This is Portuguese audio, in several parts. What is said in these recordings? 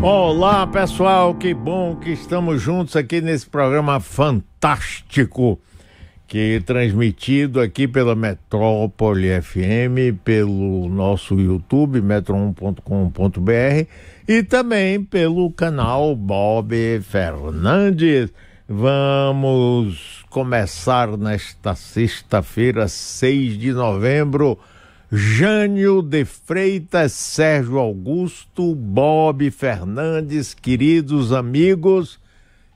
Olá, pessoal, que bom que estamos juntos aqui nesse programa fantástico que é transmitido aqui pela Metrópole FM, pelo nosso YouTube, metro1.com.br e também pelo canal Bob Fernandes. Vamos começar nesta sexta-feira, 6 de novembro, Jânio de Freitas, Sérgio Augusto, Bob Fernandes, queridos amigos,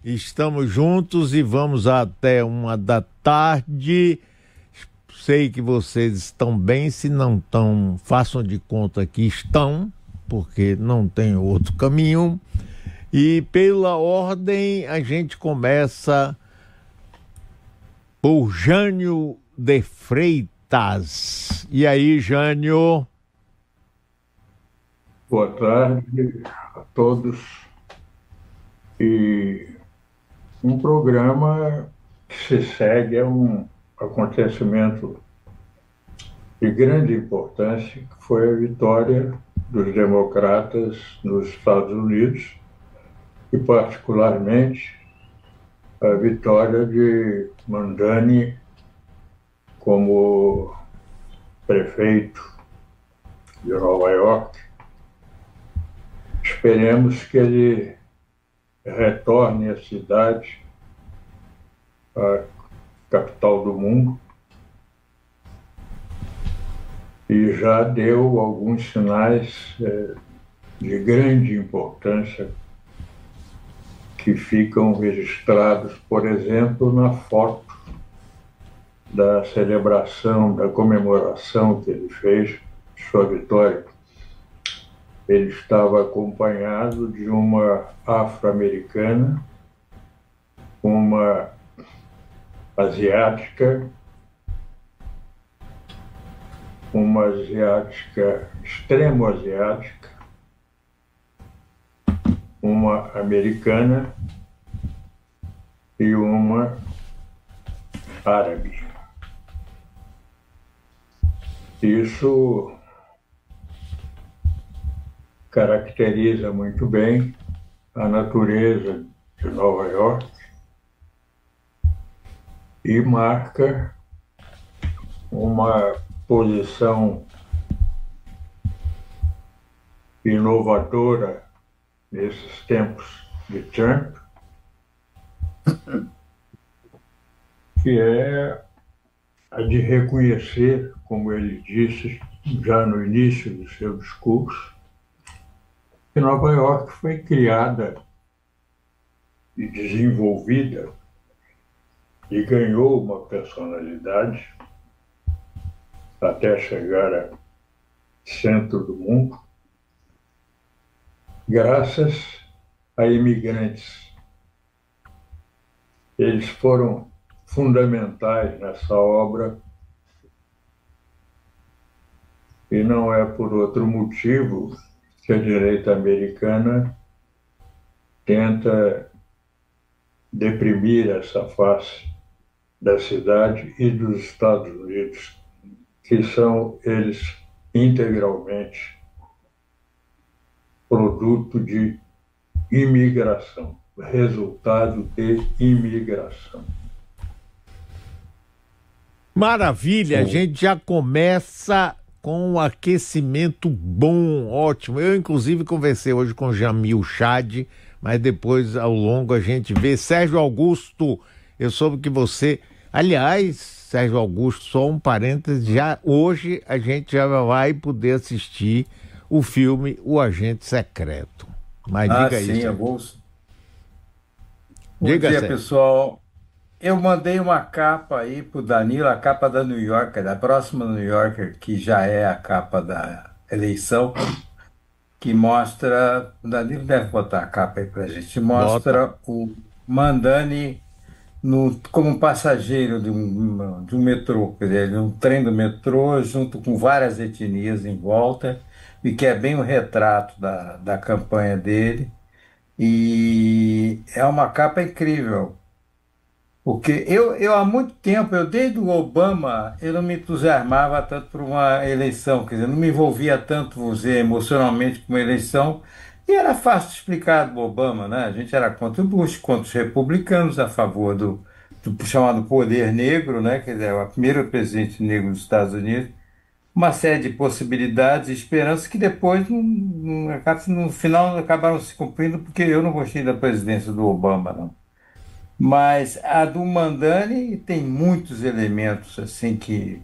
estamos juntos e vamos até 1 da tarde. Sei que vocês estão bem, se não estão, façam de conta que estão, porque não tem outro caminho. E pela ordem a gente começa por Jânio de Freitas. E aí, Jânio? Boa tarde a todos. E um programa que se segue é um acontecimento de grande importância, que foi a vitória dos democratas nos Estados Unidos e, particularmente, a vitória de Mamdani como prefeito de Nova York. Esperemos que ele retorne à cidade, a capital do mundo, e já deu alguns sinais de grande importância que ficam registrados, por exemplo, na foto da celebração, da comemoração que ele fez de sua vitória. Ele estava acompanhado de uma afro-americana, uma asiática, extremo-asiática, uma americana e uma árabe. Isso caracteriza muito bem a natureza de Nova York e marca uma posição inovadora nesses tempos de Trump, que é a de reconhecer, como ele disse já no início do seu discurso, que Nova York foi criada e desenvolvida e ganhou uma personalidade até chegar a centro do mundo, graças a imigrantes. Eles foram fundamentais nessa obra e não é por outro motivo que a direita americana tenta deprimir essa face da cidade e dos Estados Unidos, que são eles integralmente produto de imigração, resultado de imigração. Maravilha, a gente já começa com um aquecimento bom, ótimo. Eu, inclusive, conversei hoje com Jamil Chad, mas depois, ao longo, a gente vê. Sérgio Augusto, eu soube que você... Aliás, Sérgio Augusto, só um parênteses, hoje a gente já vai poder assistir o filme O Agente Secreto. Mas diga sim, isso. Augusto. Bom dia, Sérgio. pessoal. Eu mandei uma capa aí pro Danilo, a capa da New Yorker, da próxima New Yorker, que já é a capa da eleição, que mostra... O Danilo deve botar a capa aí pra gente. Mostra o Mamdani como passageiro de um metrô, quer dizer, de um trem do metrô, junto com várias etnias em volta, e que é bem o retrato da campanha dele. E é uma capa incrível. Porque eu há muito tempo, desde o Obama, eu não me entusiasmava tanto por uma eleição, quer dizer, não me envolvia tanto, vou dizer, emocionalmente com uma eleição, E era fácil de explicar do Obama, né? A gente era contra o Bush, contra os republicanos, a favor do chamado poder negro, né? Quer dizer, o primeiro presidente negro dos Estados Unidos. Uma série de possibilidades e esperanças que depois, no final, acabaram se cumprindo, porque eu não gostei da presidência do Obama, não. Mas a do Mandani tem muitos elementos assim que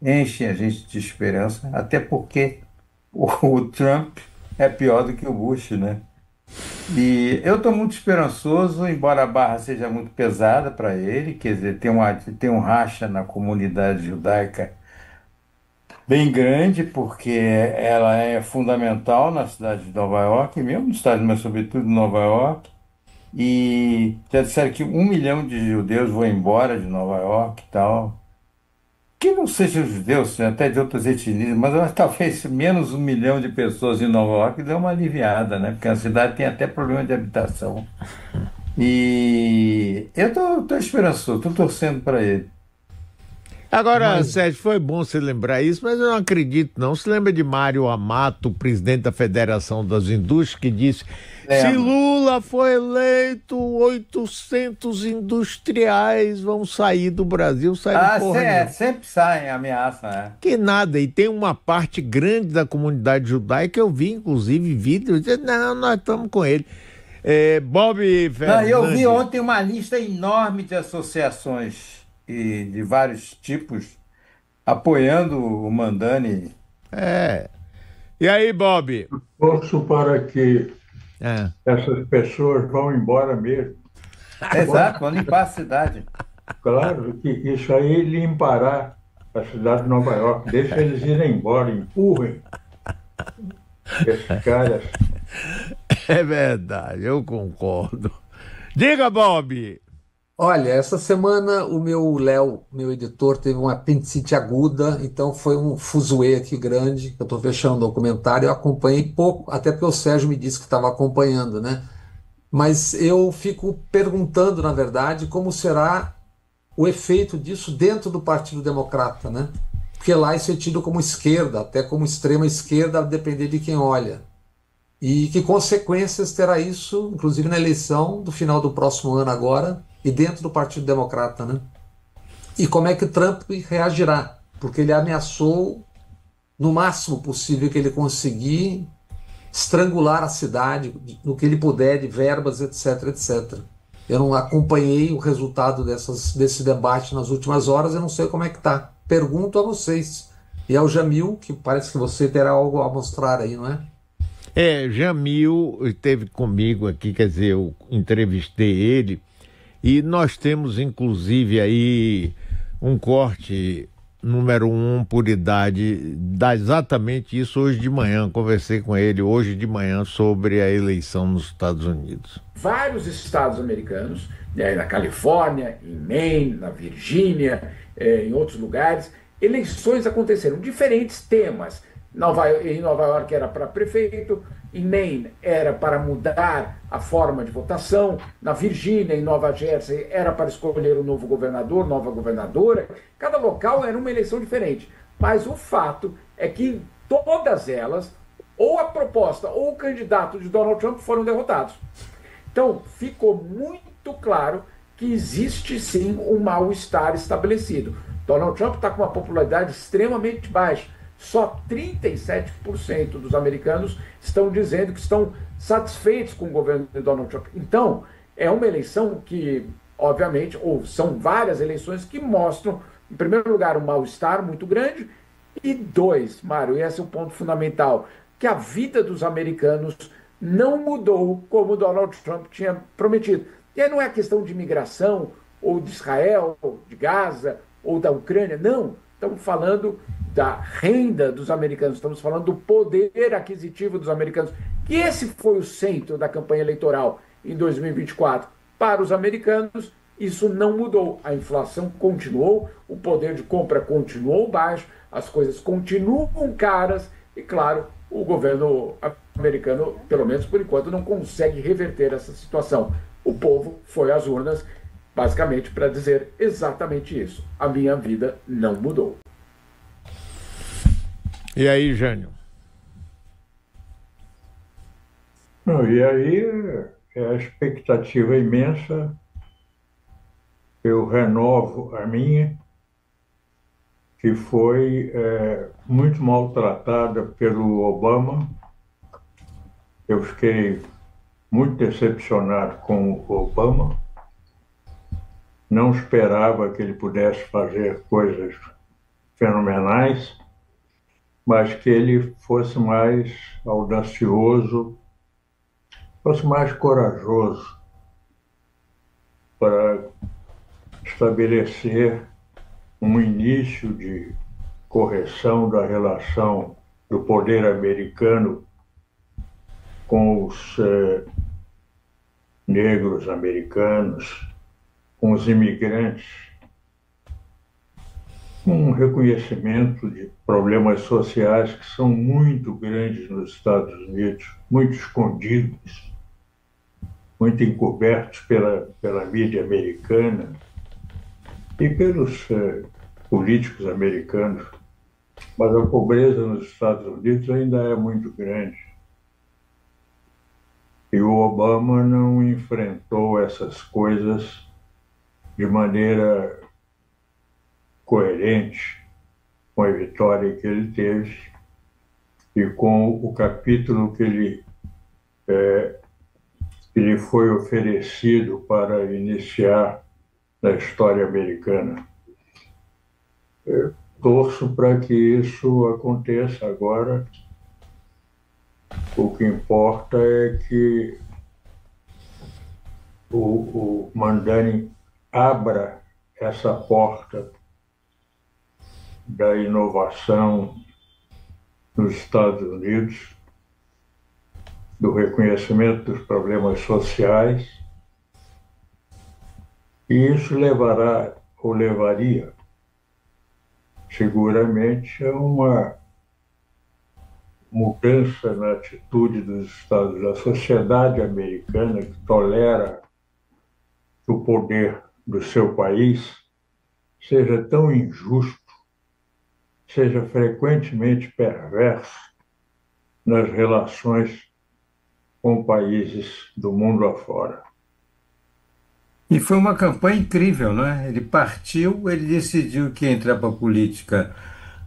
enchem a gente de esperança, até porque o Trump é pior do que o Bush, né? E eu estou muito esperançoso, embora a barra seja muito pesada para ele, quer dizer, tem um racha na comunidade judaica bem grande, porque ela é fundamental na cidade de Nova York, mesmo no estado, mas sobretudo em Nova York. E já disseram que 1 milhão de judeus vão embora de Nova York e tal. Que não sejam judeus, né, até de outras etnias, mas eu acho que talvez menos 1 milhão de pessoas em Nova York dê uma aliviada, né? Porque a cidade tem até problema de habitação. E eu tô esperançoso, tô torcendo para ele. Agora, Mas Sérgio, foi bom você lembrar isso, mas eu não acredito, não. Você lembra de Mário Amato, presidente da Federação das Indústrias, que disse: se Lembro. Lula for eleito, 800 industriais vão sair do Brasil, saíram porra nenhuma. Sempre sai ameaça, né? Que nada, e tem uma parte grande da comunidade judaica, eu vi, inclusive, vídeos, dizendo: não, nós estamos com ele. Bob Não, eu vi Fernandes. ontem uma lista enorme de associações e de vários tipos apoiando o Mandani. É. E aí, Bob? Torço para que É. essas pessoas vão embora mesmo. Exato, vão limpar a cidade. Claro que isso aí limpará a cidade de Nova York. Deixa eles irem embora, empurrem esses caras. É verdade, eu concordo. Diga, Bob. olha, essa semana o meu Léo, meu editor, teve uma apendicite aguda, então foi um fuzuê aqui grande. Eu estou fechando o documentário, eu acompanhei pouco, até porque o Sérgio me disse que estava acompanhando, né? Mas eu fico perguntando, na verdade, como será o efeito disso dentro do Partido Democrata, né? Porque lá isso é tido como esquerda, até como extrema esquerda, a depender de quem olha. E que consequências terá isso, inclusive na eleição do final do próximo ano agora, e dentro do Partido Democrata, né? E como é que Trump reagirá? Porque ele ameaçou, no máximo possível que ele conseguir, estrangular a cidade, no que ele puder, de verbas, etc, etc. Eu não acompanhei o resultado desse debate nas últimas horas, eu não sei como é que está. Pergunto a vocês. E ao Jamil, que parece que você terá algo a mostrar aí, não é? Jamil esteve comigo aqui, quer dizer, eu entrevistei ele e nós temos inclusive aí um corte número 1 por idade, dá exatamente isso hoje de manhã. Conversei com ele hoje de manhã sobre a eleição nos Estados Unidos. Vários estados americanos, na Califórnia, em Maine, na Virgínia, em outros lugares, eleições aconteceram, diferentes temas. Em Nova York era para prefeito, em Maine era para mudar a forma de votação, na Virgínia, em Nova Jersey, era para escolher um novo governador, nova governadora. Cada local era uma eleição diferente. Mas o fato é que todas elas, ou a proposta ou o candidato de Donald Trump foram derrotados. Então, ficou muito claro que existe sim um mal-estar estabelecido. Donald Trump está com uma popularidade extremamente baixa. Só 37% dos americanos estão dizendo que estão satisfeitos com o governo de Donald Trump. Então, é uma eleição que, obviamente, ou são várias eleições que mostram, em primeiro lugar, um mal-estar muito grande, e dois, Mário, e esse é o ponto fundamental, que a vida dos americanos não mudou como Donald Trump tinha prometido. E aí não é questão de imigração, ou de Israel, ou de Gaza, ou da Ucrânia, não. Estamos falando da renda dos americanos, estamos falando do poder aquisitivo dos americanos, que esse foi o centro da campanha eleitoral em 2024. Para os americanos, isso não mudou. A inflação continuou, o poder de compra continuou baixo, as coisas continuam caras e, claro, o governo americano, pelo menos por enquanto, não consegue reverter essa situação. O povo foi às urnas basicamente para dizer exatamente isso. A minha vida não mudou. E aí, Jânio? Não, e aí é a expectativa imensa, eu renovo a minha, que foi muito maltratada pelo Obama. Eu fiquei muito decepcionado com o Obama, não esperava que ele pudesse fazer coisas fenomenais, mas que ele fosse mais audacioso, fosse mais corajoso para estabelecer um início de correção da relação do poder americano com os negros americanos, com os imigrantes, um reconhecimento de problemas sociais que são muito grandes nos Estados Unidos, muito escondidos, muito encobertos pela mídia americana e pelos políticos americanos. Mas a pobreza nos Estados Unidos ainda é muito grande. E o Obama não enfrentou essas coisas de maneira coerente com a vitória que ele teve e com o capítulo que lhe foi oferecido para iniciar na história americana. Eu torço para que isso aconteça agora. O que importa é que o Mamdani abra essa porta da inovação nos Estados Unidos, do reconhecimento dos problemas sociais, e isso levará, ou levaria, seguramente a uma mudança na atitude dos Estados, da sociedade americana que tolera que o poder do seu país seja tão injusto, seja frequentemente perverso nas relações com países do mundo afora. E foi uma campanha incrível, né? Ele partiu, ele decidiu que ia entrar para a política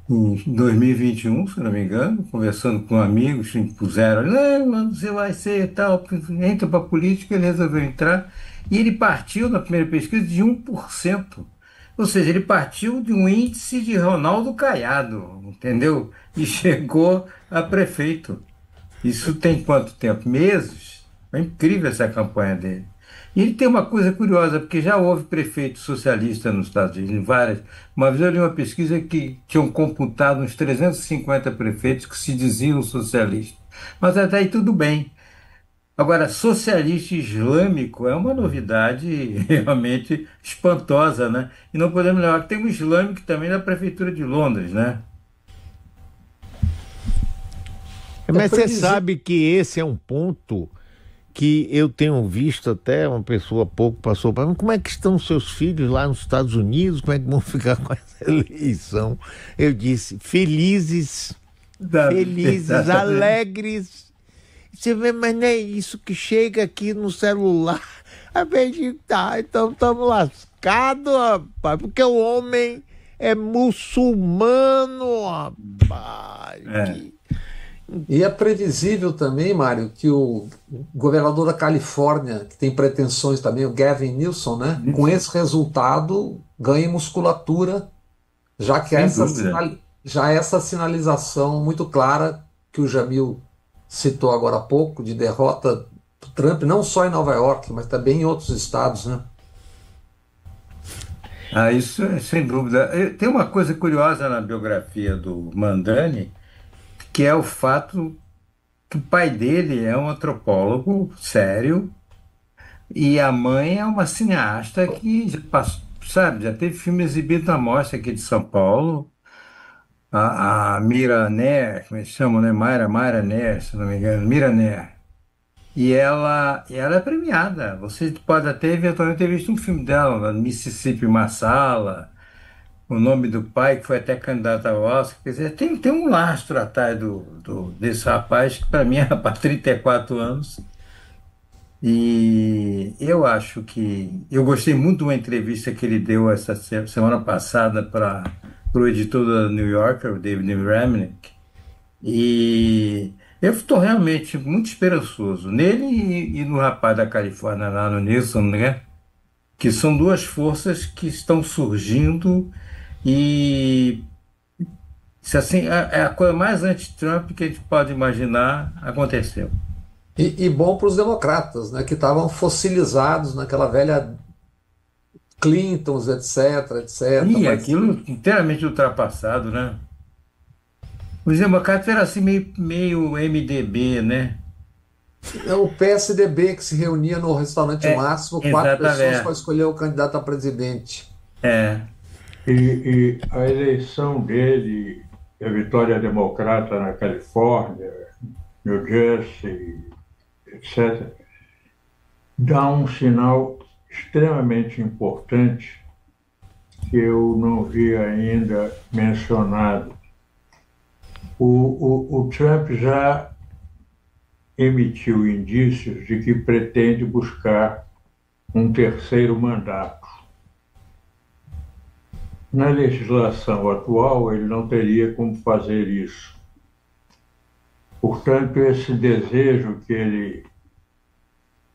em 2021, se não me engano, conversando com amigos, impuseram, não, você vai ser tal, entra para a política, ele resolveu entrar, e ele partiu na primeira pesquisa de 1%. Ou seja, ele partiu de um índice de Ronaldo Caiado, entendeu? E chegou a prefeito. Isso tem quanto tempo? Meses? É incrível essa campanha dele. E ele tem uma coisa curiosa, porque já houve prefeito socialista nos Estados Unidos, em várias. Uma vez eu li uma pesquisa que tinham computado uns 350 prefeitos que se diziam socialistas. Mas até aí tudo bem. Agora, socialista islâmico é uma novidade realmente espantosa, né? E não podemos lembrar que tem um islâmico também na prefeitura de Londres, né? Mas você sabe que esse é um ponto que eu tenho visto, até uma pessoa há pouco passou para mim, como é que estão seus filhos lá nos Estados Unidos, como é que vão ficar com essa eleição? Eu disse, felizes, alegres. Você vê, mas não é isso que chega aqui no celular. A vez tá, então estamos lascados, rapaz, porque o homem é muçulmano, rapaz. E é previsível também, Mário, que o governador da Califórnia, que tem pretensões também, o Gavin Newsom, né, com esse resultado, ganhe musculatura, já que essa sinalização muito clara que o Jamil citou agora há pouco, de derrota do Trump, não só em Nova York, mas também em outros estados, né? Isso é sem dúvida. Tem uma coisa curiosa na biografia do Mamdani, que é o fato que o pai dele é um antropólogo sério e a mãe é uma cineasta que já passou, sabe, já teve filme exibido na Mostra aqui de São Paulo. A Mira Nair, como eles chamam, né? Mayra Nair, se não me engano, Mira Nair. E ela é premiada. Você pode até eventualmente ter visto um filme dela, Mississippi Massala, O Nome do Pai, que foi até candidato ao Oscar. Quer dizer, tem um lastro atrás desse rapaz, que para mim, para 34 anos, E eu acho que eu gostei muito de uma entrevista que ele deu essa semana passada para o editor da New Yorker, o David Remnick, e eu estou realmente muito esperançoso nele e no rapaz da Califórnia lá no Newsom, né? Que são duas forças que estão surgindo e se assim é a coisa mais anti-Trump que a gente pode imaginar aconteceu. E bom para os democratas, né, que estavam fossilizados naquela velha Clintons, etc, etc. E Mas aquilo inteiramente ultrapassado, né? Os democratas eram assim meio MDB, né? é o PSDB que se reunia no restaurante É, máximo, quatro pessoas para exatamente. escolher o candidato a presidente. É, E a eleição dele, a vitória democrata na Califórnia, New Jersey, etc., dá um sinal extremamente importante que eu não vi ainda mencionado. O Trump já emitiu indícios de que pretende buscar um terceiro mandato. Na legislação atual, ele não teria como fazer isso. Portanto, esse desejo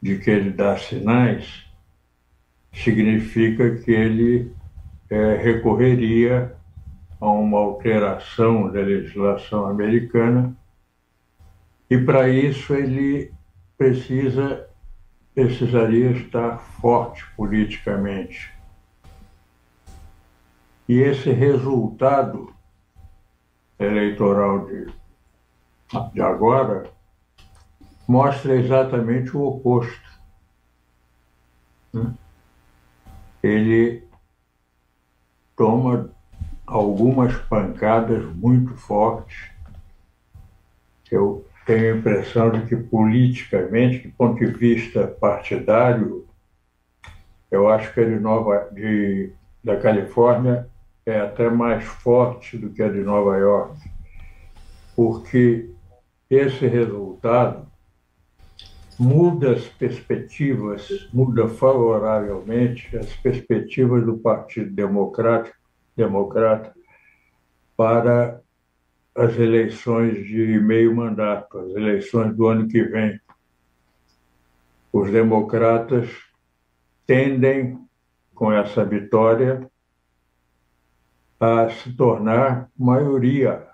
de que ele dá sinais significa que ele recorreria a uma alteração da legislação americana e, para isso, ele precisaria estar forte politicamente. E esse resultado eleitoral de agora mostra exatamente o oposto, né? Ele toma algumas pancadas muito fortes. Eu tenho a impressão de que, politicamente, do ponto de vista partidário, eu acho que a da Califórnia é até mais forte do que a de Nova York, porque esse resultado muda as perspectivas, muda favoravelmente as perspectivas do Partido Democrata para as eleições de meio mandato, as eleições do ano que vem. Os democratas tendem, com essa vitória, a se tornar maioria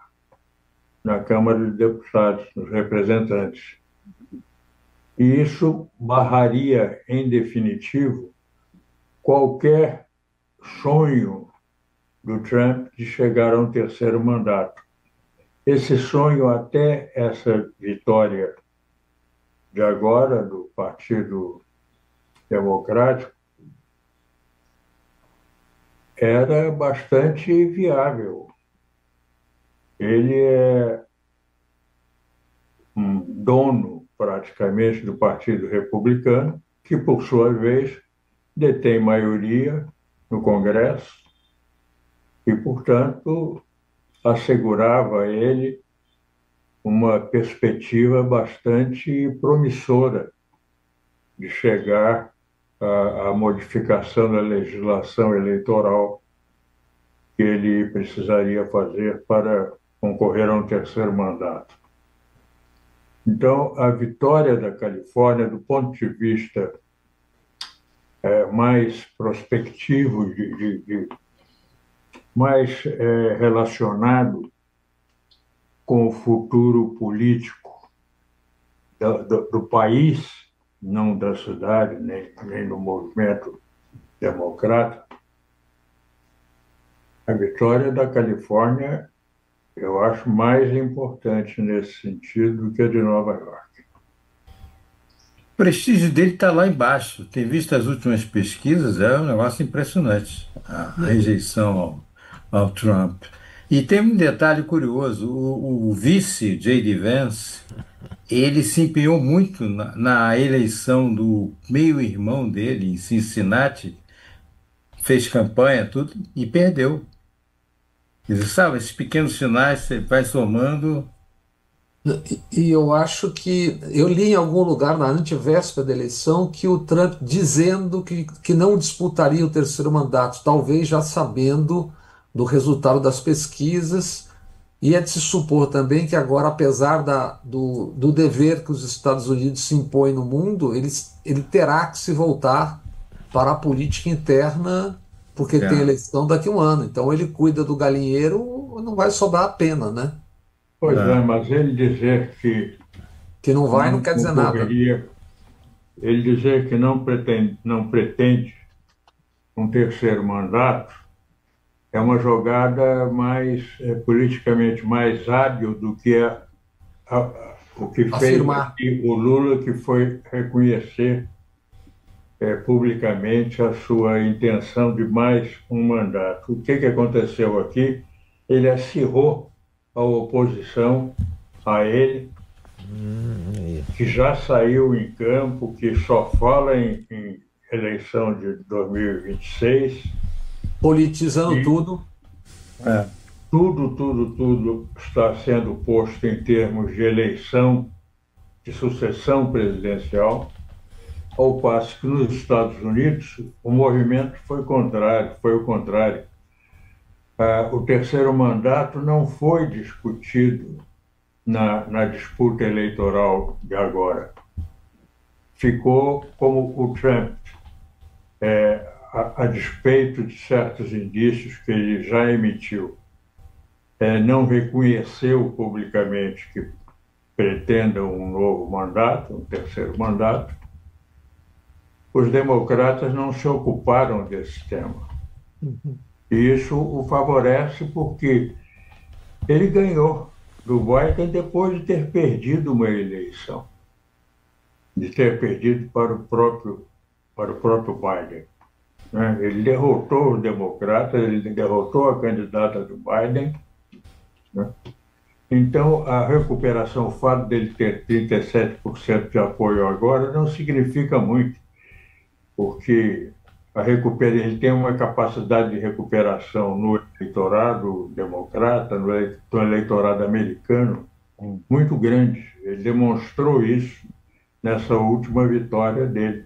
na Câmara de Deputados, nos representantes. E isso barraria, em definitivo, qualquer sonho do Trump de chegar a um terceiro mandato. Esse sonho, até essa vitória de agora do Partido Democrático, era bastante viável. Ele é um dono, praticamente, do Partido Republicano, que, por sua vez, detém maioria no Congresso e, portanto, assegurava a ele uma perspectiva bastante promissora de chegar à modificação da legislação eleitoral que ele precisaria fazer para concorrer a um terceiro mandato. Então, a vitória da Califórnia, do ponto de vista mais prospectivo, mais relacionado com o futuro político do país, não da cidade, nem do movimento democrata, a vitória da Califórnia eu acho mais importante nesse sentido do que a de Nova York. O prestígio dele está lá embaixo. Tem visto as últimas pesquisas, é um negócio impressionante. A rejeição ao Trump. E tem um detalhe curioso: o vice, J.D. Vance, ele se empenhou muito na eleição do meio-irmão dele em Cincinnati, fez campanha, tudo, e perdeu. Quer dizer, sabe, esses pequenos sinais você vai somando. E eu acho que eu li em algum lugar na antevéspera da eleição que o Trump dizendo que não disputaria o terceiro mandato, talvez já sabendo do resultado das pesquisas. E é de se supor também que agora, apesar do dever que os Estados Unidos se impõem no mundo, ele terá que se voltar para a política interna, porque tem É, eleição daqui a um ano. Então ele cuida do galinheiro, não vai sobrar a pena, né? Pois é, é. mas ele dizer que Que não vai não não quer dizer nada. concorreria, ele dizer que não pretende um terceiro mandato, é uma jogada mais politicamente mais hábil do que o que fez Afirmar. aqui o Lula, que foi reconhecer publicamente a sua intenção de mais um mandato. O que aconteceu aqui? Ele acirrou a oposição a ele, Aí. que já saiu em campo, que só fala em eleição de 2026, Politizando e tudo. É. tudo está sendo posto em termos de eleição, de sucessão presidencial, ao passo que nos Estados Unidos o movimento foi o contrário. O terceiro mandato não foi discutido na disputa eleitoral de agora. Ficou como o Trump, a despeito de certos indícios que ele já emitiu, não reconheceu publicamente que pretenda um novo mandato, um terceiro mandato. Os democratas não se ocuparam desse tema. E isso o favorece porque ele ganhou do Biden depois de ter perdido uma eleição, de ter perdido para o próprio Biden, né? Ele derrotou os democratas, ele derrotou a candidata do Biden, né? Então, a recuperação, o fato dele ter 37% de apoio agora, não significa muito, porque ele tem uma capacidade de recuperação no eleitorado democrata, no eleitorado americano, muito grande. Ele demonstrou isso nessa última vitória dele.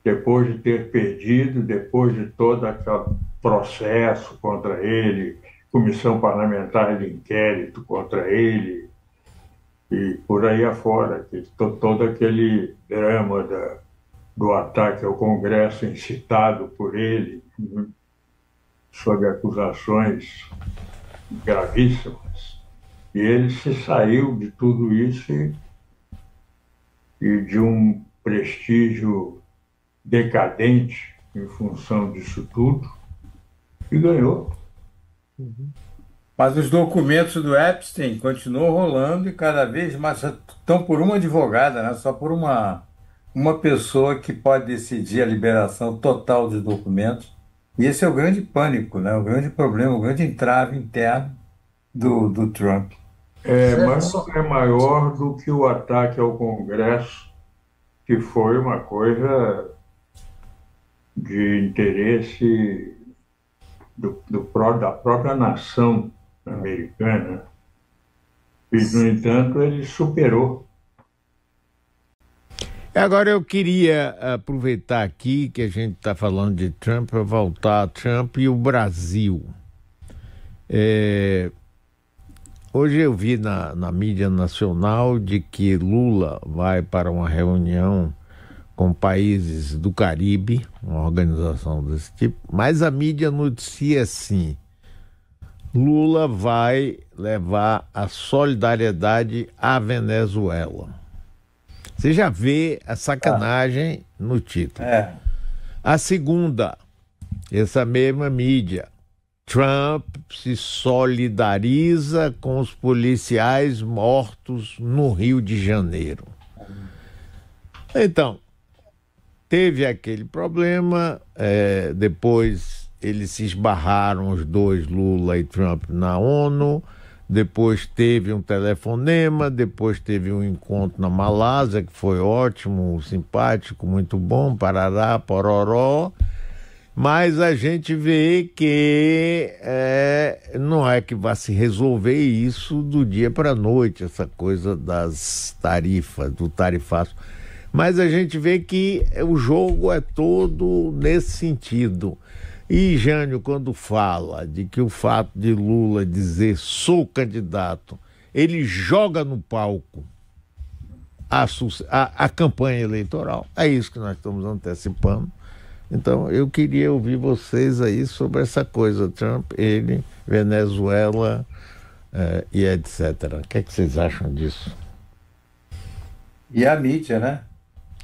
Depois de ter perdido, depois de todo aquele processo contra ele, comissão parlamentar de inquérito contra ele, e por aí afora, todo aquele drama do ataque ao Congresso incitado por ele, sob acusações gravíssimas. E ele se saiu de tudo isso e de um prestígio decadente em função disso tudo, e ganhou. Mas os documentos do Epstein continuam rolando e cada vez mais estão por uma advogada, né? Só por uma pessoa que pode decidir a liberação total dos documentos. E esse é o grande pânico, né? O grande problema, o grande entrave interno do Trump. Sérgio, Mas não é maior do que o ataque ao Congresso, que foi uma coisa de interesse da própria nação americana. E, no entanto, ele superou. Agora eu queria aproveitar aqui que a gente está falando de Trump para voltar a Trump e o Brasil. Hoje eu vi na mídia nacional de que Lula vai para uma reunião com países do Caribe, uma organização desse tipo, mas a mídia noticia assim: Lula vai levar a solidariedade à Venezuela. Você já vê a sacanagem no título. É, A segunda, essa mesma mídia, Trump se solidariza com os policiais mortos no Rio de Janeiro. Então, teve aquele problema, depois eles se esbarraram, os dois, Lula e Trump, na ONU, depois teve um telefonema, depois teve um encontro na Malásia, que foi ótimo, simpático, muito bom, parará, pororó, Mas a gente vê que não é que vai se resolver isso do dia para a noite, essa coisa das tarifas, do tarifaço. Mas a gente vê que o jogo é todo nesse sentido. E Jânio, quando fala de que o fato de Lula dizer sou candidato, ele joga no palco a campanha eleitoral, é isso que nós estamos antecipando. Então, eu queria ouvir vocês aí sobre essa coisa, Trump, ele, Venezuela e etc. O que é que vocês acham disso? E a mídia, né?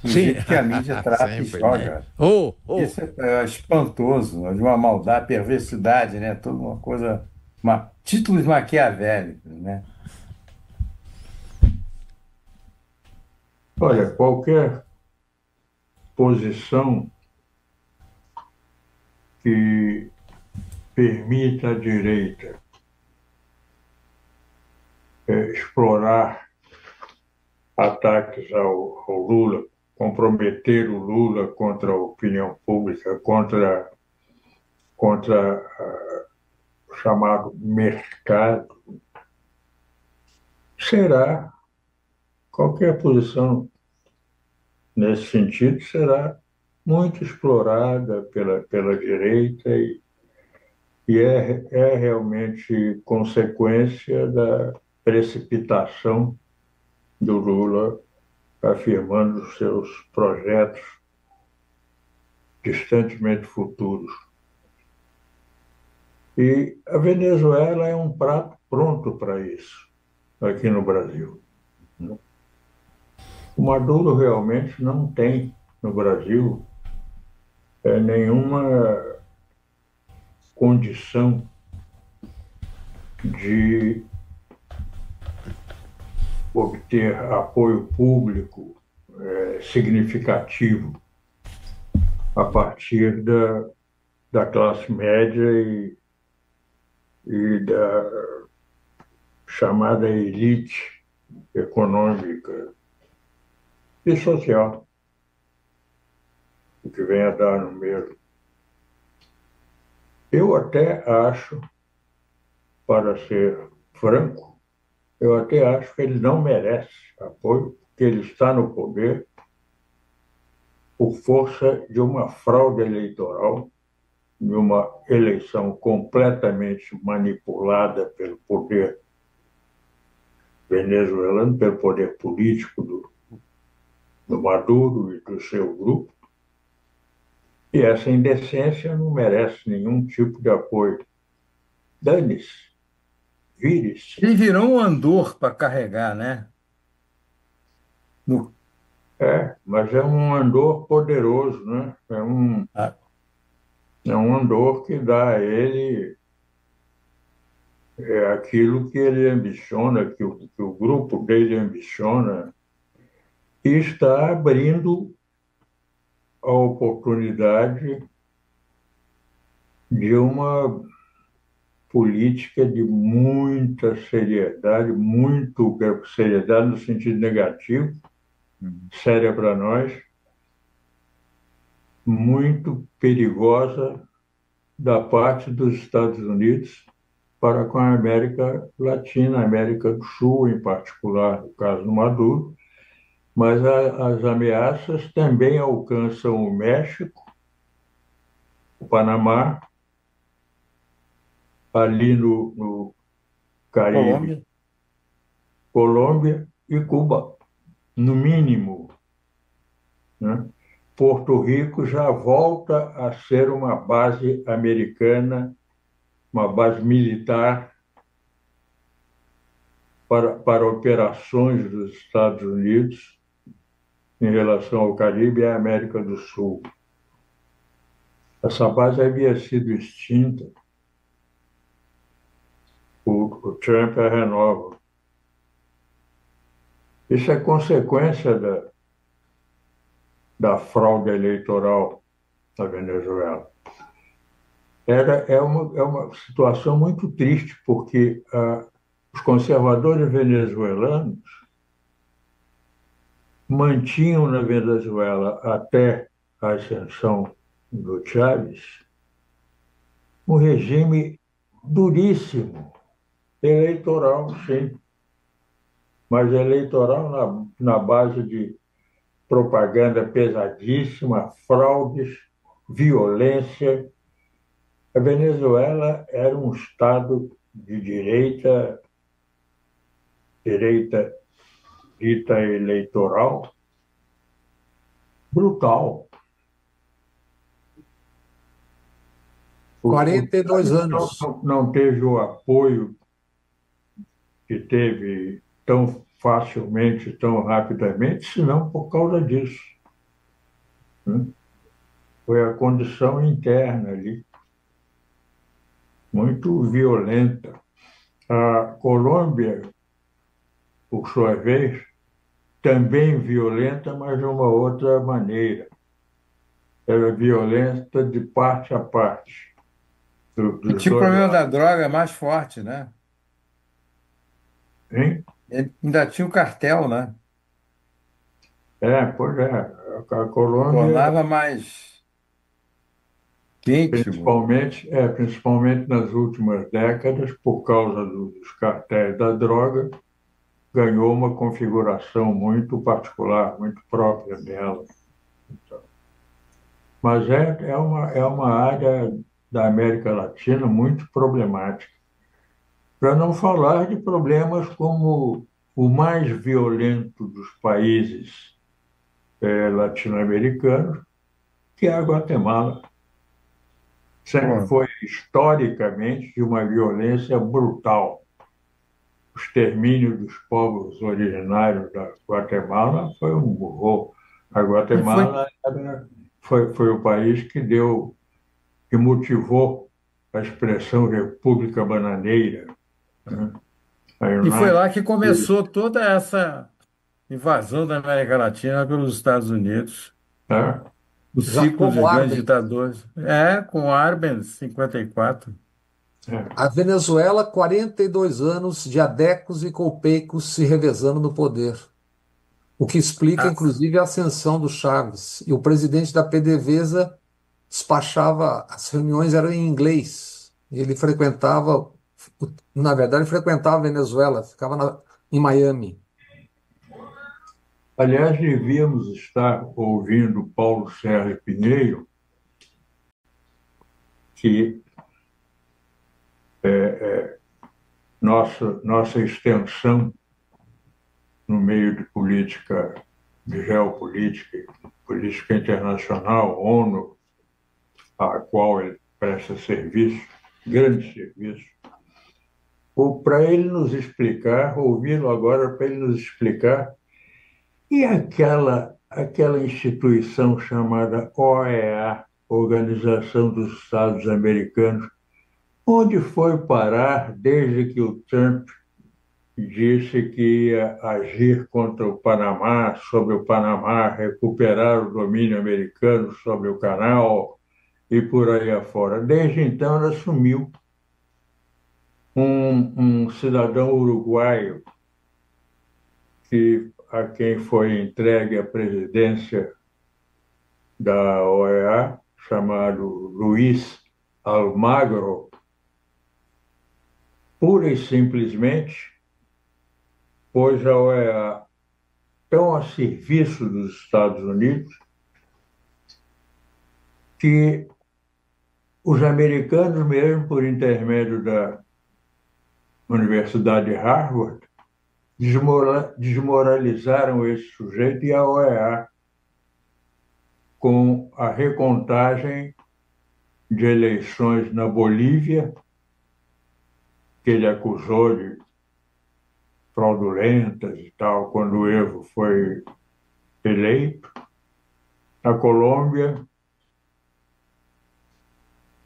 O Sim, jeito que a mídia trata e sempre, joga. né? Isso é espantoso, de uma maldade, perversidade, né? Toda uma coisa, títulos maquiavélicos, né? Olha, qualquer posição que permita à direita explorar ataques ao Lula, comprometer o Lula contra a opinião pública, contra o chamado mercado, será, qualquer posição nesse sentido será muito explorada pela direita e é realmente consequência da precipitação do Lula afirmando os seus projetos distantemente futuros. E a Venezuela é um prato pronto para isso, aqui no Brasil. O Maduro realmente não tem, no Brasil, nenhuma condição de obter apoio público significativo a partir da classe média e da chamada elite econômica e social, o que vem a dar no mesmo. Eu até acho, para ser franco, eu até acho que ele não merece apoio, porque ele está no poder por força de uma fraude eleitoral, de uma eleição completamente manipulada pelo poder venezuelano, pelo poder político do Maduro e do seu grupo. E essa indecência não merece nenhum tipo de apoio. Dane-se, vire-se. Ele virou um andor para carregar, né? Mas é um andor poderoso, né? É um andor que dá a ele aquilo que ele ambiciona, que o grupo dele ambiciona, e está abrindo a oportunidade de uma política de muita seriedade, muito seriedade no sentido negativo, séria para nós, muito perigosa da parte dos Estados Unidos para com a América Latina, a América do Sul, em particular, no caso do Maduro, mas as ameaças também alcançam o México, o Panamá, ali no Caribe, Colômbia e Cuba, no mínimo, né? Porto Rico já volta a ser uma base americana, uma base militar para operações dos Estados Unidos em relação ao Caribe e à América do Sul. Essa base havia sido extinta. O Trump a renova. Isso é consequência da fraude eleitoral na Venezuela. É uma situação muito triste, porque os conservadores venezuelanos mantinham na Venezuela, até a ascensão do Chávez, um regime duríssimo, eleitoral, sim, mas eleitoral na base de propaganda pesadíssima, fraudes, violência. A Venezuela era um estado de direita dita eleitoral, brutal. 42 anos. Não teve o apoio que teve tão facilmente, tão rapidamente, senão por causa disso, né? Foi a condição interna ali, muito violenta. A Colômbia, por sua vez, também violenta, mas de uma outra maneira. Era violenta de parte a parte. E tinha o problema da droga mais forte, né? Hein? Ele ainda tinha o cartel, né? Pois é. A Colômbia, Tornava mais quente. principalmente nas últimas décadas, por causa dos cartéis da droga, ganhou uma configuração muito particular, muito própria dela. Mas é uma área da América Latina muito problemática. Para não falar de problemas como o mais violento dos países latino-americanos, que é a Guatemala. Sempre foi, historicamente, de uma violência brutal. O extermínio dos povos originários da Guatemala foi um horror. A Guatemala foi o país que motivou a expressão República Bananeira, né? E foi lá que começou toda essa invasão da América Latina pelos Estados Unidos. O ciclo de grandes ditadores. Com Arbenz, 54. A Venezuela, 42 anos de adecos e colpeicos se revezando no poder. O que explica, inclusive, a ascensão do Chaves. E o presidente da PDVSA despachava, as reuniões eram em inglês. E ele frequentava, na verdade, frequentava a Venezuela, ficava em Miami. Aliás, devíamos estar ouvindo Paulo Sérgio Pinheiro, que nossa extensão no meio de política, de geopolítica, política internacional, ONU, a qual ele presta serviço, grande serviço, para ele nos explicar, ouvi-lo agora para ele nos explicar, e aquela instituição chamada OEA, Organização dos Estados Americanos, onde foi parar desde que o Trump disse que ia agir contra o Panamá, sobre o Panamá, recuperar o domínio americano sobre o canal e por aí afora. Desde então, ela assumiu um cidadão uruguaio a quem foi entregue a presidência da OEA, chamado Luiz Almagro, pura e simplesmente pôs a OEA tão a serviço dos Estados Unidos que os americanos, mesmo por intermédio da Universidade de Harvard, desmoralizaram esse sujeito e a OEA com a recontagem de eleições na Bolívia, que ele acusou de fraudulentas e tal, quando o Evo foi eleito, na Colômbia,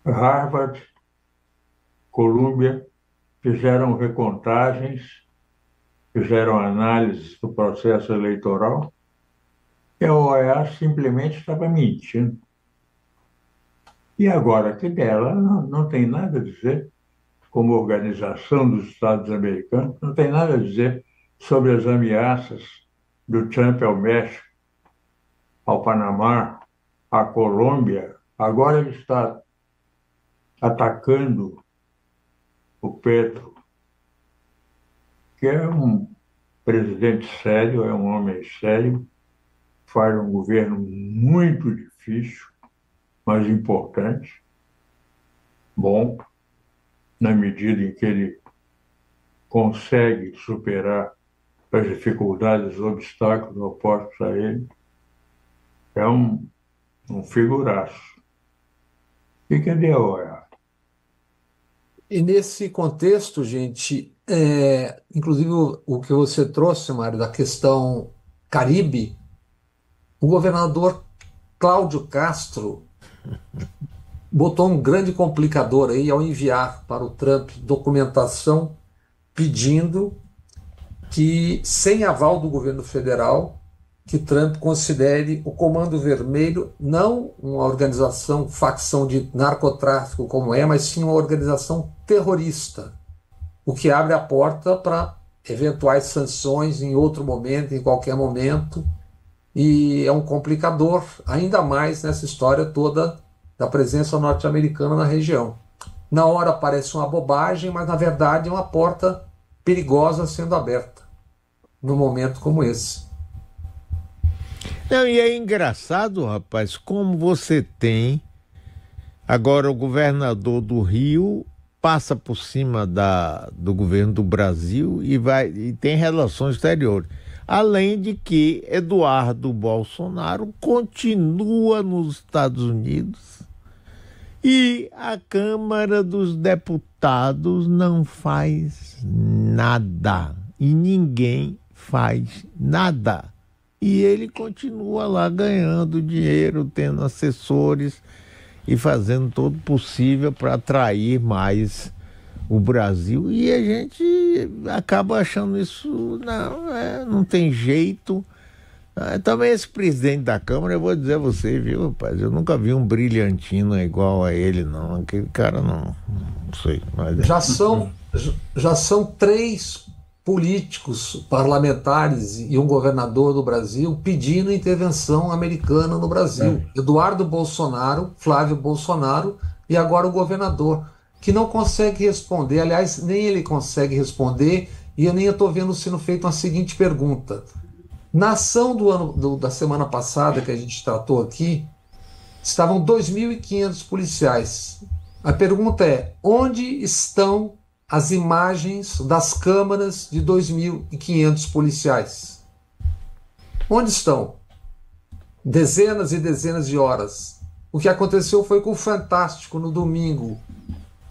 Harvard, Colômbia, fizeram recontagens, fizeram análises do processo eleitoral, e a OEA simplesmente estava mentindo. E agora que dela não tem nada a dizer, como organização dos Estados americanos, não tem nada a dizer sobre as ameaças do Trump ao México, ao Panamá, à Colômbia, Agora ele está atacando o Petro, que é um presidente sério, é um homem sério, faz um governo muito difícil, mas importante, bom, na medida em que ele consegue superar as dificuldades, os obstáculos opostos a ele. É um figuraço. O que deu? E nesse contexto, gente, inclusive o que você trouxe, Mário, da questão Caribe, o governador Cláudio Castro botou um grande complicador aí ao enviar para o Trump documentação pedindo que, sem aval do governo federal, que Trump considere o Comando Vermelho não uma organização, facção de narcotráfico como é, mas sim uma organização terrorista, o que abre a porta para eventuais sanções em outro momento, em qualquer momento, e é um complicador, ainda mais nessa história toda da presença norte-americana na região. Na hora parece uma bobagem, mas na verdade é uma porta perigosa sendo aberta num momento como esse. Não, e é engraçado, rapaz, como você tem agora o governador do Rio passa por cima do governo do Brasil e tem relações exteriores. Além de que Eduardo Bolsonaro continua nos Estados Unidos e a Câmara dos Deputados não faz nada. E ninguém faz nada. E ele continua lá ganhando dinheiro, tendo assessores e fazendo todo o possível para atrair mais o Brasil. E a gente acaba achando isso, não tem jeito. Também esse presidente da Câmara, eu vou dizer a você, viu, rapaz, eu nunca vi um brilhantino igual a ele, não. Aquele cara não sei. Mas... Já são 3 políticos, parlamentares e um governador do Brasil pedindo intervenção americana no Brasil. Eduardo Bolsonaro, Flávio Bolsonaro e agora o governador, que não consegue responder. Aliás, nem ele consegue responder e eu nem estou vendo sendo feita uma seguinte pergunta. Na ação da semana passada que a gente tratou aqui, estavam 2.500 policiais. A pergunta é, onde estão as imagens das câmaras de 2.500 policiais? Onde estão? Dezenas e dezenas de horas. O que aconteceu foi com o Fantástico no domingo,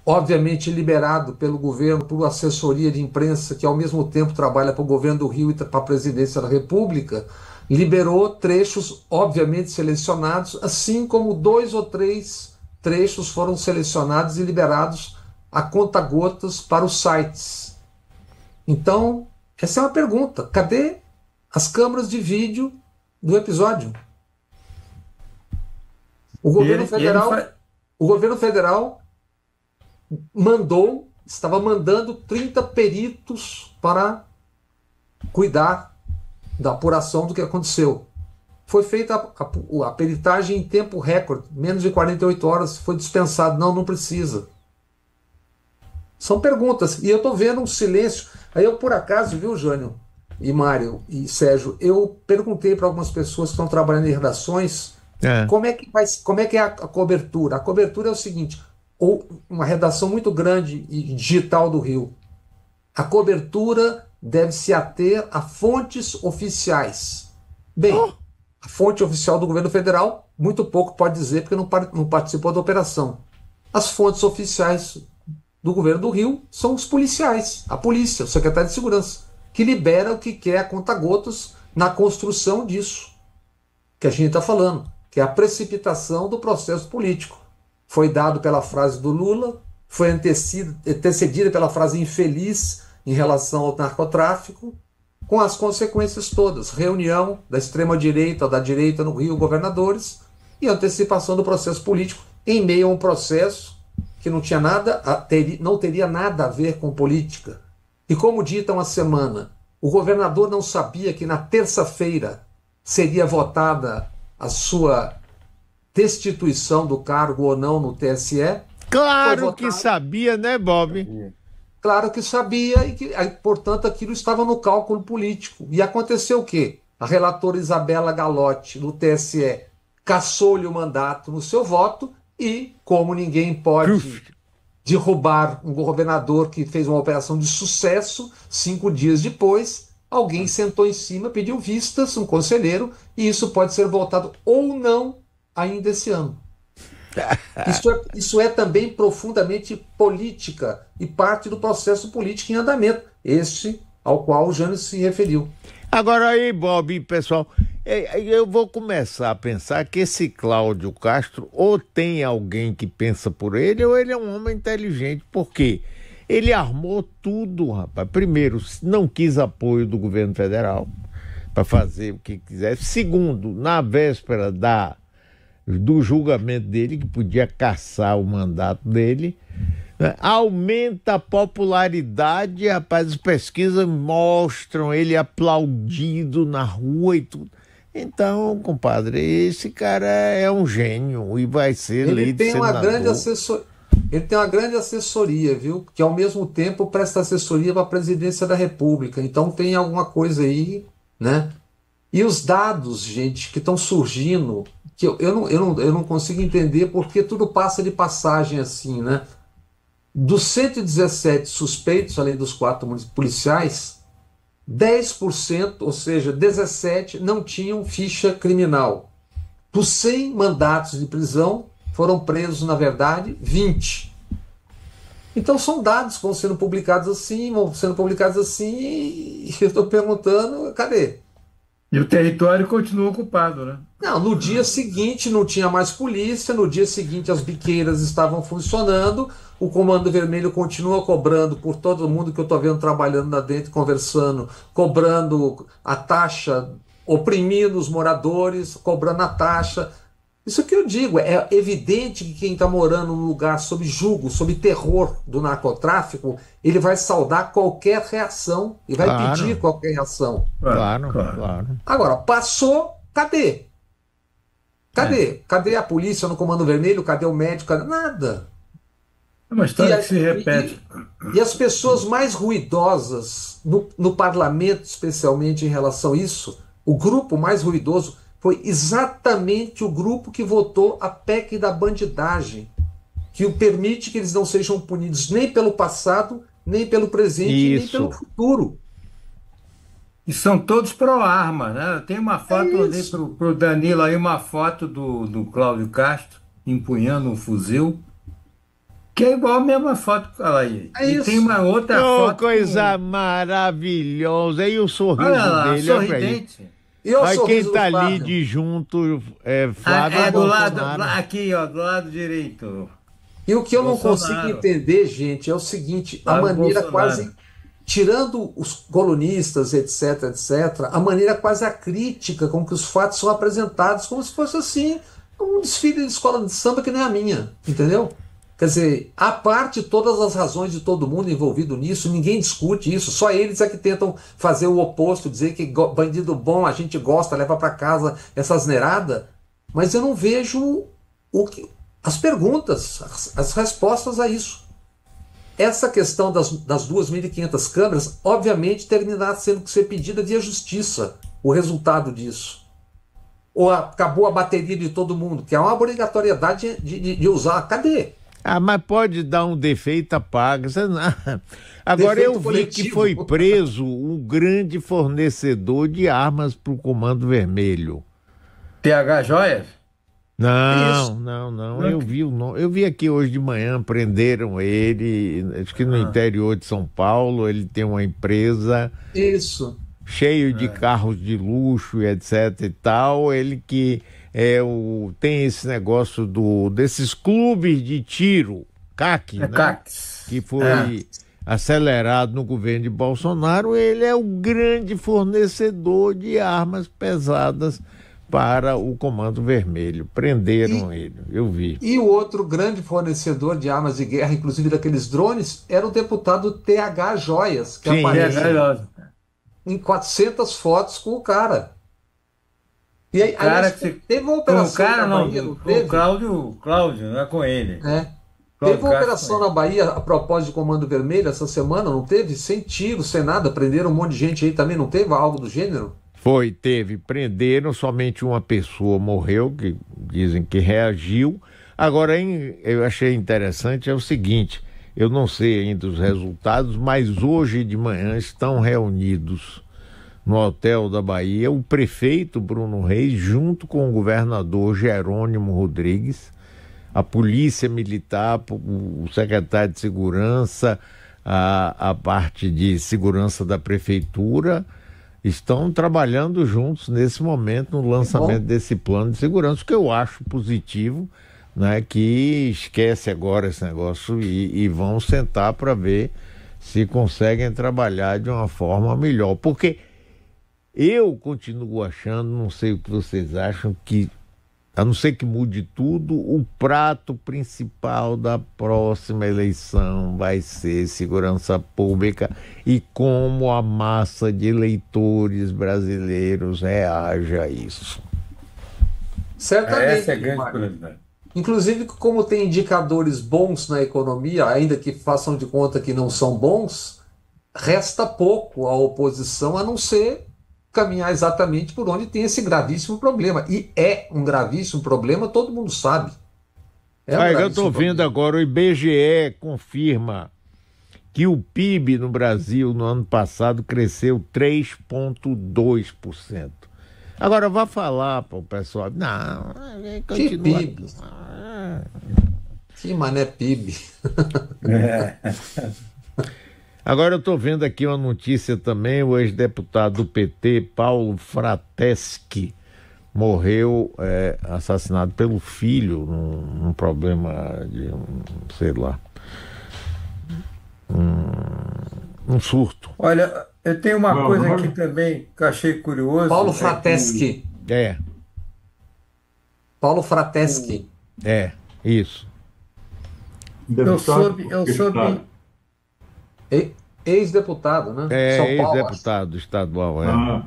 obviamente liberado pelo governo, por assessoria de imprensa, que ao mesmo tempo trabalha para o governo do Rio e para a presidência da República, liberou trechos, obviamente selecionados, assim como 2 ou 3 trechos foram selecionados e liberados a conta-gotas para os sites. Então, essa é uma pergunta. Cadê as câmeras de vídeo do episódio? O governo federal estava mandando 30 peritos para cuidar da apuração do que aconteceu. Foi feita a peritagem em tempo recorde, menos de 48 horas, foi dispensado. Não precisa. São perguntas. E eu estou vendo um silêncio. Aí eu, por acaso, viu, Jânio e Mário e Sérgio, eu perguntei para algumas pessoas que estão trabalhando em redações como é que é a cobertura. A cobertura é o seguinte, ou uma redação muito grande e digital do Rio. A cobertura deve se ater a fontes oficiais. Bem, a fonte oficial do governo federal, muito pouco pode dizer, porque não participou da operação. As fontes oficiais do governo do Rio são os policiais, a polícia, o secretário de segurança, que libera o que quer a conta-gotas na construção disso que a gente está falando, que é a precipitação do processo político. Foi dado pela frase do Lula, foi antecedida pela frase infeliz em relação ao narcotráfico, com as consequências todas, reunião da extrema-direita, da direita no Rio, governadores, e antecipação do processo político em meio a um processo que não teria nada a ver com política. E como dita uma semana, o governador não sabia que na terça-feira seria votada a sua destituição do cargo ou não no TSE. Claro que sabia, né, Bob? Claro que sabia e que, portanto, aquilo estava no cálculo político. E aconteceu o quê? A relatora Isabela Galotti, no TSE, cassou-lhe o mandato no seu voto e, como ninguém pode derrubar um governador que fez uma operação de sucesso, 5 dias depois, alguém sentou em cima, pediu vistas, um conselheiro, e isso pode ser votado ou não ainda esse ano. Isso é também profundamente política e parte do processo político em andamento, este ao qual o Jânio se referiu. Agora aí, Bob, pessoal, eu vou começar a pensar que esse Cláudio Castro ou tem alguém que pensa por ele ou ele é um homem inteligente, porque ele armou tudo, rapaz. Primeiro, não quis apoio do governo federal para fazer o que quisesse. Segundo, na véspera do julgamento dele, que podia cassar o mandato dele, né? Aumenta a popularidade, rapaz, as pesquisas mostram ele aplaudido na rua e tudo. Então, compadre, esse cara é um gênio e vai ser eleito senador. Ele tem uma grande assessoria, viu? Que ao mesmo tempo presta assessoria para a presidência da República. Então tem alguma coisa aí, né? E os dados, gente, que estão surgindo, que eu não consigo entender porque tudo passa de passagem assim, né? Dos 117 suspeitos, além dos 4 policiais, 10%, ou seja, 17, não tinham ficha criminal. Dos 100 mandatos de prisão, foram presos, na verdade, 20. Então são dados que vão sendo publicados assim, e eu estou perguntando, cadê? E o território continua ocupado, né? Não, no dia seguinte não tinha mais polícia, no dia seguinte as biqueiras estavam funcionando, o Comando Vermelho continua cobrando por todo mundo que eu estou vendo trabalhando lá dentro, conversando, cobrando a taxa, oprimindo os moradores, cobrando a taxa. Isso que eu digo, é evidente que quem está morando num lugar sob julgo, sob terror do narcotráfico, ele vai saudar qualquer reação e vai pedir qualquer reação. Claro. Agora, passou, cadê? Cadê a polícia no Comando Vermelho? Cadê o médico? Cadê? Nada. É uma história que se repete. E as pessoas mais ruidosas no parlamento, especialmente em relação a isso, o grupo mais ruidoso foi exatamente o grupo que votou a PEC da bandidagem, que permite que eles não sejam punidos nem pelo passado, nem pelo presente, nem pelo futuro. E são todos pró-arma, né? Tem uma foto ali para o Danilo, aí uma foto do Cláudio Castro empunhando um fuzil, que é igual a mesma foto. Olha aí. E tem uma outra foto. Coisa maravilhosa. E o sorriso dele, sorridente. Olha quem está ali de junto, Flávio do lado, aqui, ó, do lado direito. E o que eu não consigo entender, gente, é o seguinte, a maneira quase, tirando os colunistas, etc, a maneira quase acrítica com que os fatos são apresentados, como se fosse assim, um desfile de escola de samba que nem a minha, entendeu? Quer dizer, à parte todas as razões de todo mundo envolvido nisso, ninguém discute isso, só eles é que tentam fazer o oposto, dizer que bandido bom a gente gosta, leva para casa essa asneirada, mas eu não vejo as perguntas, as respostas a isso. Essa questão das 2.500 câmeras, obviamente, terminará sendo que ser pedida via justiça, o resultado disso. Ou acabou a bateria de todo mundo, que é uma obrigatoriedade de usar. Cadê? Mas pode dar um defeito, apaga. Agora defeito eu vi coletivo. Que foi preso um grande fornecedor de armas para o Comando Vermelho. TH Joias? Não. Eu vi aqui hoje de manhã, prenderam ele, acho que no interior de São Paulo, ele tem uma empresa. Isso. Cheio de carros de luxo e etc e tal, ele que tem esse negócio desses clubes de tiro, CAC, né? Que foi acelerado no governo de Bolsonaro. Ele é o grande fornecedor de armas pesadas para o Comando Vermelho. Prenderam ele, eu vi. E o outro grande fornecedor de armas de guerra, inclusive daqueles drones, era o deputado TH Joias, que aparece em 400 fotos com o cara. E aí, O cara aliás, que você. teve uma Com o operação cara na não, Bahia, não com o teve? Cláudio, não é com ele. É. Cláudio Teve uma Castro com operação ele. na Bahia a propósito de Comando Vermelho essa semana, não teve? Sem tiro, sem nada, prenderam um monte de gente aí também, não teve algo do gênero? Teve, prenderam, somente uma pessoa morreu, que dizem que reagiu. Agora, eu achei interessante é o seguinte, eu não sei ainda os resultados, mas hoje de manhã estão reunidos no Hotel da Bahia o prefeito Bruno Reis, junto com o governador Jerônimo Rodrigues, a polícia militar, o secretário de segurança, a parte de segurança da prefeitura, estão trabalhando juntos nesse momento no lançamento desse plano de segurança, que eu acho positivo, né, que esquece agora esse negócio e vão sentar para ver se conseguem trabalhar de uma forma melhor. Porque eu continuo achando, não sei o que vocês acham, que a não ser que mude tudo, o prato principal da próxima eleição vai ser segurança pública e como a massa de eleitores brasileiros reage a isso. Certamente, Essa é a grande Mário. curiosidade. Inclusive, como tem indicadores bons na economia, ainda que façam de conta que não são bons, resta pouco à oposição a não ser caminhar exatamente por onde tem esse gravíssimo problema. E é um gravíssimo problema, todo mundo sabe. É um Eu gravíssimo estou vendo problema. agora, o IBGE confirma que o PIB no Brasil no ano passado cresceu 3,2%. Agora, vá falar para o pessoal, não, Que continua. PIB? Que mané PIB. Agora eu estou vendo aqui uma notícia também, o ex-deputado do PT, Paulo Frateschi, morreu assassinado pelo filho num problema de, sei lá, um surto. Olha, eu tenho uma Não, coisa não. aqui também que eu achei curioso. Paulo é que Frateschi. É, Paulo Frateschi. isso. Eu soube, Ex-deputado, né? São Paulo. Ex-deputado estadual. Ah,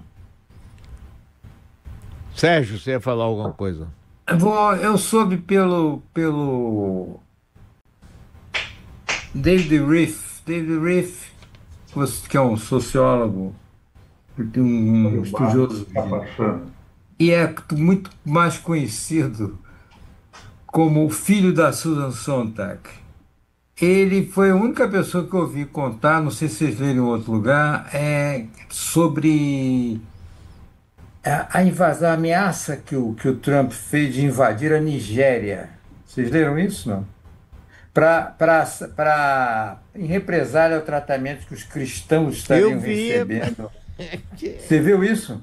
Sérgio, você ia falar alguma coisa? eu soube pelo David Riff. David Riff, que é um sociólogo, um o barco estudioso, está passando. e é muito mais conhecido como o filho da Susan Sontag. Ele foi a única pessoa que eu ouvi contar, não sei se vocês leram em outro lugar, sobre a invasão, a ameaça que o Trump fez de invadir a Nigéria. Vocês leram isso, não? Em represália ao tratamento que os cristãos estariam recebendo. Você viu isso?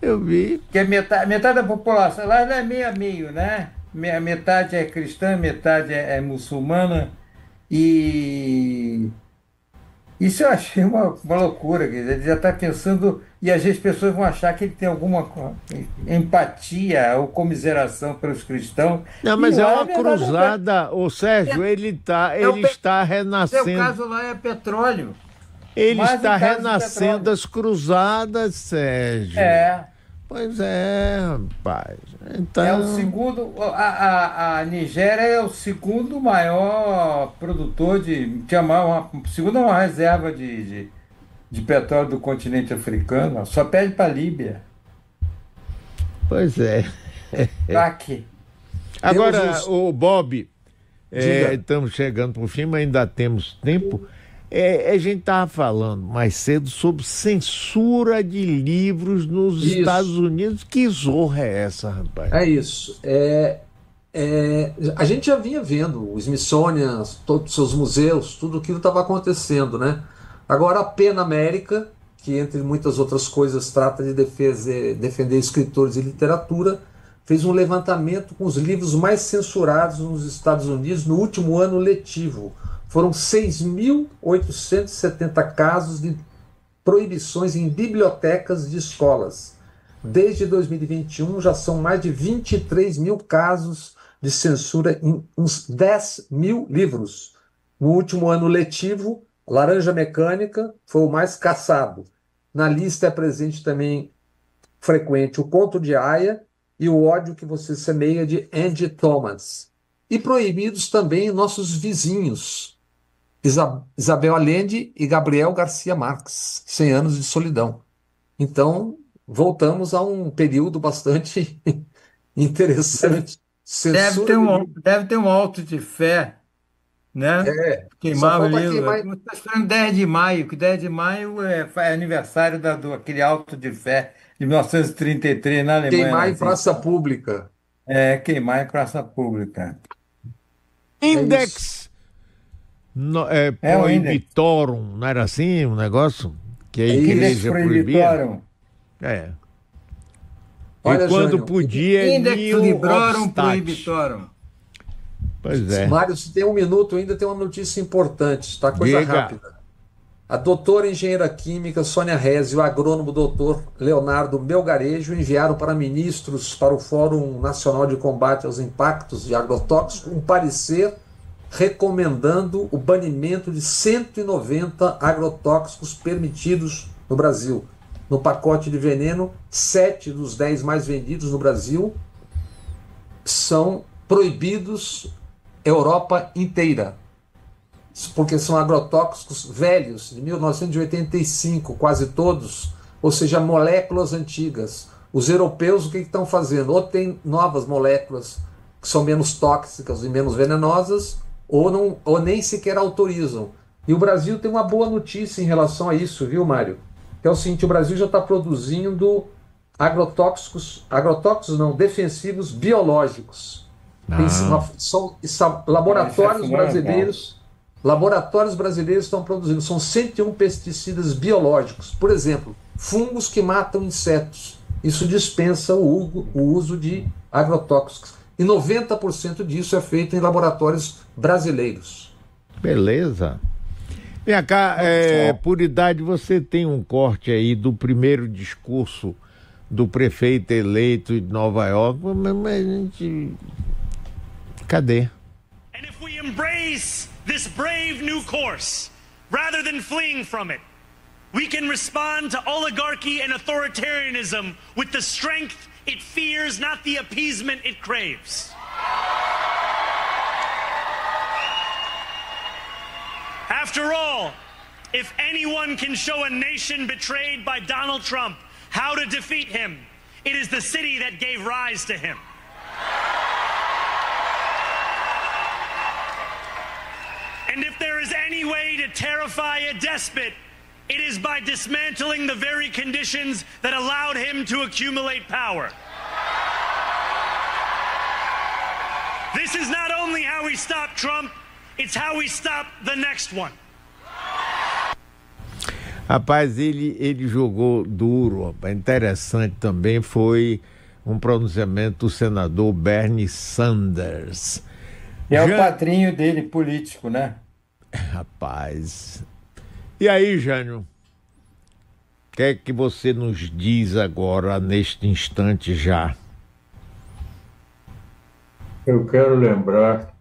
Eu vi. Que metade da população, lá não é meio a meio, né? Metade é cristã, metade é muçulmana. E isso eu achei uma loucura. Quer dizer, ele já está pensando, e às vezes as pessoas vão achar que ele tem alguma empatia ou comiseração pelos cristãos. Não, mas E é lá, uma na verdade, cruzada, o Sérgio, ele está seu renascendo. caso lá é petróleo. Ele Mas está em caso de renascendo petróleo. as cruzadas, Sérgio. Pois é, rapaz. Então, É o segundo. A Nigéria é o segundo maior produtor segunda maior reserva de petróleo do continente africano. Só perde para a Líbia. pois é. Iraque. Agora, Temos os- o Bob, Diga. estamos chegando para o fim, mas ainda temos tempo. A gente estava falando mais cedo sobre censura de livros nos Isso. Estados Unidos. Que zorra é essa, rapaz? É isso. A gente já vinha vendo o Smithsonian, todos os seus museus, tudo aquilo estava acontecendo, né? Agora a PEN América, que entre muitas outras coisas trata de defender escritores e literatura, fez um levantamento com os livros mais censurados nos Estados Unidos no último ano letivo. Foram 6.870 casos de proibições em bibliotecas de escolas. Desde 2021 já são mais de 23 mil casos de censura em uns 10 mil livros. No último ano letivo, Laranja Mecânica foi o mais caçado. Na lista é presente também frequente, O Conto de Aia e O Ódio que Você Semeia, de Angie Thomas. E proibidos também nossos vizinhos, Isabel Allende e Gabriel Garcia Marques, 100 anos de solidão. Então, voltamos a um período bastante interessante. Censura de livro. Deve ter um auto de fé, né? Só Queimar o falta livro. queimar. Está esperando 10 de maio, que 10 de maio é aniversário do aquele auto de fé de 1933 na Alemanha Queimar em nazista. praça pública. Queimar em praça pública. Index O Index. Prohibitorum, não era assim um negócio? Que a Index igreja proibia? Prohibitorum. É. Olha, E quando Jânio, podia, Index nihil Librorum obstat. Prohibitorum. Pois é. Mário, se tem um minuto ainda, tem uma notícia importante, tá? Coisa Diga. rápida. A doutora engenheira química Sônia Rez e o agrônomo doutor Leonardo Melgarejo enviaram para ministros para o Fórum Nacional de Combate aos Impactos de Agrotóxicos um parecer recomendando o banimento de 190 agrotóxicos permitidos no Brasil. No pacote de veneno, 7 dos 10 mais vendidos no Brasil são proibidos Europa inteira, porque são agrotóxicos velhos, de 1985, quase todos, ou seja, moléculas antigas. Os europeus, o que estão fazendo? Ou tem novas moléculas que são menos tóxicas e menos venenosas, ou nem sequer autorizam. E o Brasil tem uma boa notícia em relação a isso, viu, Mário? Que é o seguinte, o Brasil já está produzindo agrotóxicos não, defensivos biológicos. São laboratórios brasileiros. Laboratórios brasileiros estão produzindo, são 101 pesticidas biológicos. Por exemplo, fungos que matam insetos. Isso dispensa o uso de agrotóxicos. E 90% disso é feito em laboratórios brasileiros. Beleza. Vem cá, por idade, você tem um corte aí do primeiro discurso do prefeito eleito de Nova York, mas a gente... Cadê? And if we embrace this brave new course, rather than fleeing from it, we can respond to oligarchy and authoritarianism with the strength it fears, not the appeasement it craves. After all, if anyone can show a nation betrayed by Donald Trump how to defeat him, it is the city that gave rise to him. And if there is any way to terrify a despot, it is by dismantling the very conditions that allowed him to accumulate power. This is not only how we stop Trump, it's how we stop the next one. Rapaz, ele jogou duro, rapaz. Interessante também foi um pronunciamento do senador Bernie Sanders. É o padrinho dele, político, né? Rapaz. E aí, Jânio? O que é que você nos diz agora, neste instante já? Eu quero lembrar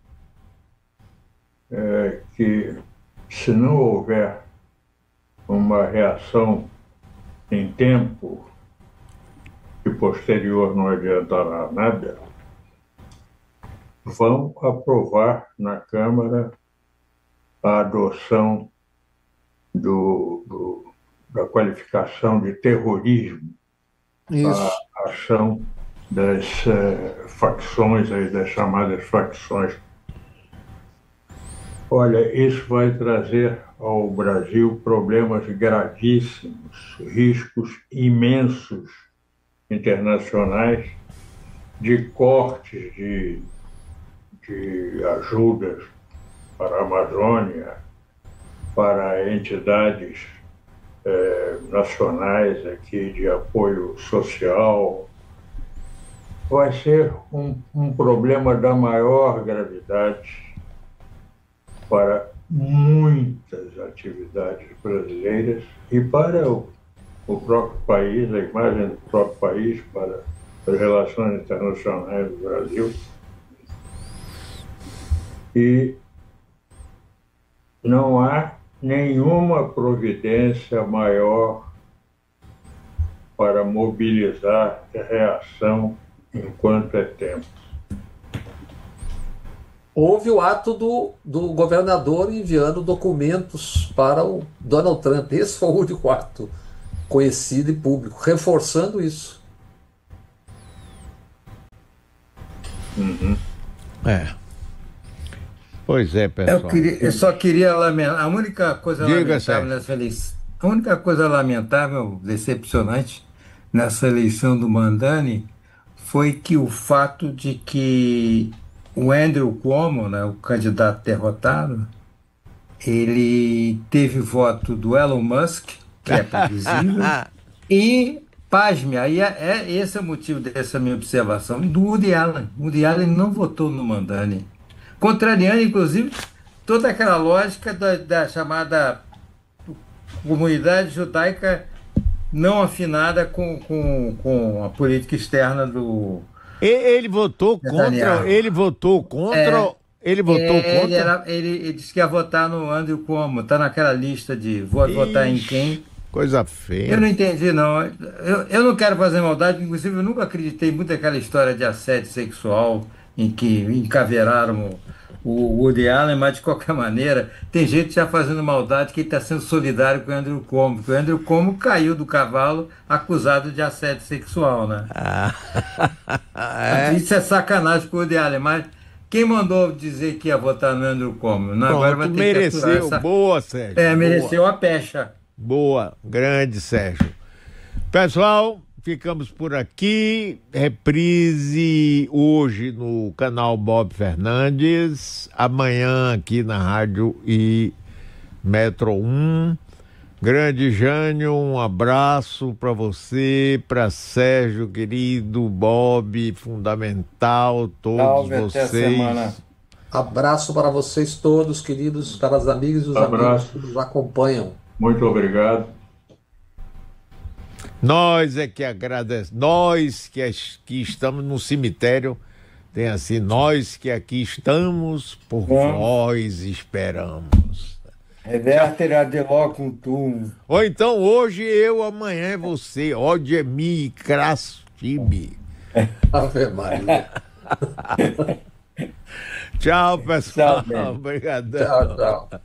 que, se não houver uma reação em tempo, que posterior não adiantará nada, vão aprovar na Câmara a adoção da qualificação de terrorismo, a ação das facções, das chamadas facções. Olha, isso vai trazer ao Brasil problemas gravíssimos, riscos imensos internacionais de cortes de ajudas para a Amazônia, para entidades nacionais aqui de apoio social. Vai ser um problema da maior gravidade para muitas atividades brasileiras e para o próprio país, a imagem do próprio país, para as relações internacionais do Brasil. E não há nenhuma providência maior para mobilizar a reação enquanto é tempo. Houve o ato do governador enviando documentos para o Donald Trump. Esse foi o único ato conhecido e público, reforçando isso. É. Pois é, pessoal. Eu só queria lamentar. A única coisa Diga, lamentável Sérgio. nessa eleição, a única coisa lamentável, decepcionante nessa eleição do Mandani foi que o fato de que o Andrew Cuomo, né, o candidato derrotado, ele teve voto do Elon Musk, que é previsível, e, pasme, aí esse é o motivo dessa minha observação, e do Woody Allen. O Woody Allen não votou no Mandani, contrariando, inclusive, toda aquela lógica da chamada comunidade judaica não afinada com a política externa do Ele votou Netanyahu. contra. Ele votou contra. Ele votou contra. Ele disse que ia votar no Andrew Cuomo, tá naquela lista de vou votar em quem. Coisa feia. Eu não entendi, não. Eu não quero fazer maldade, inclusive eu nunca acreditei muito naquela história de assédio sexual em que encaveiraram o Woody Allen, mas de qualquer maneira, tem gente já fazendo maldade que está sendo solidário com o Andrew Cuomo, porque o Andrew Cuomo caiu do cavalo acusado de assédio sexual, né? Isso é sacanagem com o Woody Allen, mas quem mandou dizer que ia votar no Andrew Cuomo? Não, agora vai ter que mereceu. aturar essa... Boa, Sérgio. Mereceu a pecha. Boa, grande Sérgio. Pessoal, ficamos por aqui. Reprise hoje no canal Bob Fernandes. Amanhã aqui na Rádio e Metro 1. Grande Jânio, um abraço para você, para Sérgio, querido, Bob, fundamental, todos vocês. Abraço para vocês todos, queridos, caros amigos e os amigos que nos acompanham. Muito obrigado. Nós é que agradecemos, nós que estamos no cemitério, tem assim, nós que aqui estamos, por vós esperamos. Reverter adeló com tu. Ou então hoje eu, amanhã é você, ódio é mi, crasso time. Ave Maria. Tchau, pessoal. Tchau, obrigadão. Tchau, tchau.